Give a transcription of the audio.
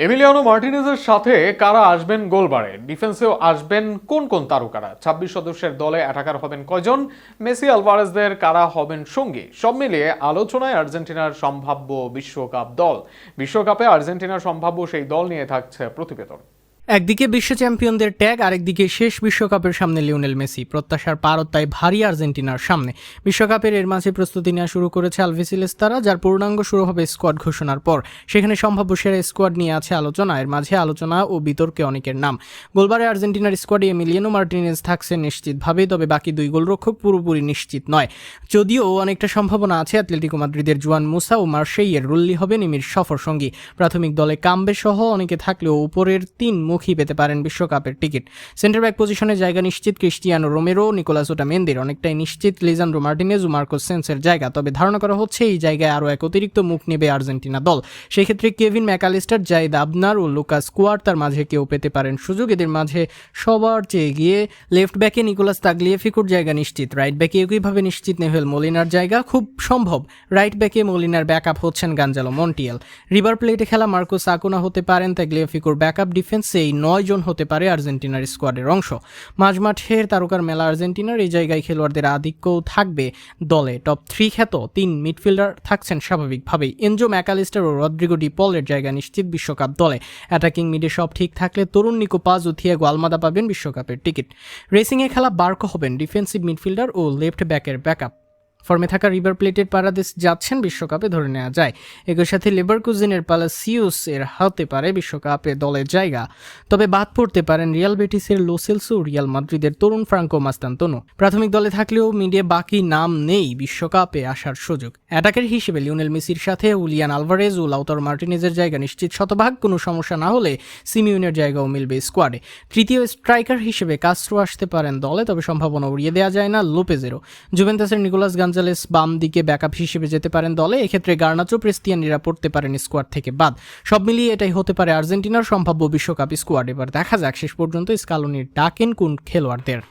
Emiliano মার্টিনেজের সাথে কারা আসবেন গোলবারে? ডিফেন্সেও আসবেন কোন কোন তারকারা? ২৬ সদস্যের দলে অ্যাটাকার হবেন কয়জন? মেসি আলভারেজদের কারা হবেন সঙ্গী? সব মিলিয়ে আলোচনায় আর্জেন্টিনার সম্ভাব্য বিশ্বকাপ দল। বিশ্বকাপে আর্জেন্টিনার সম্ভাব্য সেই দল নিয়ে থাকছে প্রতিবেদন। একদিকে বিশ্ব চ্যাম্পিয়নদের ট্যাগ, আরেকদিকে শেষ বিশ্বকাপের সামনে লিওনেল মেসি। প্রত্যাশার পারদ তাই ভারী আর্জেন্টিনার সামনে। বিশ্বকাপের এর মাঝে প্রস্তুতি নেওয়া শুরু করেছে আলভিসিলেস্তারা, যার পূর্ণাঙ্গ শুরু হবে স্কোয়াড ঘোষণার পর। সেখানে সম্ভাব্য সেরা স্কোয়াড নিয়ে আছে আলোচনা। এর মাঝে আলোচনা ও বিতর্কে অনেকের নাম। গোলবারে আর্জেন্টিনার স্কোয়াডে এমিলিয়ানো মার্টিনেজ থাকছে নিশ্চিতভাবেই, তবে বাকি দুই গোলরক্ষক পুরোপুরি নিশ্চিত নয়। যদিও অনেকটা সম্ভাবনা আছে অ্যাটলেটিকো মাদ্রিদের জুয়ান মুসা ও মার্শেইয়ের রুল্লি হবে নিমির সফর সঙ্গী। প্রাথমিক দলে কাম্বে সহ অনেকে থাকলেও উপরের তিন মুখী পেতে পারেন বিশ্বকাপের টিকিট। সেন্টার ব্যাক পজিশনে জায়গা নিশ্চিত ক্রিস্টিয়ানো রোমেরো, নিকোলাস ওটামেন্দির। অনেকটাই নিশ্চিত লিজান্ড্রো মার্টিনেজ ও মার্কোস সেন্সের জায়গা। তবে ধারণা করা হচ্ছে এই জায়গায় আরও এক অতিরিক্ত মুখ নেবে আর্জেন্টিনা দল। সেই ক্ষেত্রে কেভিন ম্যাকালিস্টার, জাইদ আবনার ও লুকাস কুয়ার্তার মাঝে কেউ পেতে পারেন সুযোগ। এদের মাঝে সবার চেয়ে গিয়ে লেফট ব্যাকে নিকোলাস তাগলিয়াফিকোর জায়গা নিশ্চিত। রাইট ব্যাকে একইভাবে নিশ্চিত নেভেল মলিনার জায়গা। খুব সম্ভব রাইট ব্যাকে মলিনার ব্যাকআপ হচ্ছেন গাঞ্জালো মন্টিয়েল। রিভার প্লেটে খেলা মার্কোস আকুনা হতে পারেন তাগলিয়াফিকোর ব্যাকআপ। ডিফেন্সে এই 9 জন হতে পারে আর্জেন্টিনার স্কোয়াডের অংশ। মাঝমাঠের তারকার মেলা আর্জেন্টিনার। এই জায়গায় খেলোয়াড়দের আধিক্যও থাকবে দলে। টপ 3 খ্যাত 3 মিডফিল্ডার থাকছেন স্বাভাবিকভাবেই। এনজো ম্যাকালিস্টার ও রদ্রিগো ডি পলের জায়গা নিশ্চিত বিশ্বকাপ দলে। অ্যাটাকিং মিডে সব ঠিক থাকলে তরুণ নিকো পাজ ও থিয়াগো আলমাদা পাবেন বিশ্বকাপের টিকিট। রেসিংয়ে খেলা বার্কো হবেন ডিফেন্সিভ মিডফিল্ডার ও লেফট ব্যাকের ব্যাকআপ। ফর্মে থাকা রিভার প্লেটের পারাদেস যাচ্ছেন বিশ্বকাপে ধরে নেওয়া যায়। একই সাথে লেভারকুজেনের পালাসিউস এর হতে পারে বিশ্বকাপে দলের জায়গা। তবে বাদ পড়তে পারেন রিয়াল বেটিসের লো সেলসো, রিয়াল মাদ্রিদের তরুণ ফ্রাঙ্কো মাস্তান্তনো। প্রাথমিক দলে থাকলেও মিডে বাকি নাম নেই বিশ্বকাপে আসার সুযোগ। অ্যাটাকের হিসেবে লিওনেল মেসির সাথে উলিয়ান আলভারেজ ও লাউতারো মার্টিনেজের জায়গা নিশ্চিত শতভাগ। কোনো সমস্যা না হলে সিমিউনের জায়গাও মিলবে স্কোয়াডে। তৃতীয় স্ট্রাইকার হিসেবে কাস্ট্রো আসতে পারেন দলে, তবে সম্ভাবনা উড়িয়ে দেওয়া যায় না লোপেজেরও। জুভেন্টাসের নিকোলাস গাঞ্জালেস বাম দিকে ব্যাকআপ হিসেবে যেতে পারেন দলে। এক্ষেত্রে গার্নাচো, প্রেস্তিয়ানিরা পড়তে পারেন স্কোয়াড থেকে বাদ। সব মিলিয়ে এটাই হতে পারে আর্জেন্টিনার সম্ভাব্য বিশ্বকাপ স্কোয়াড। এবার দেখা যাক শেষ পর্যন্ত স্কালোনির ডাকেন কোন খেলোয়াড়দের।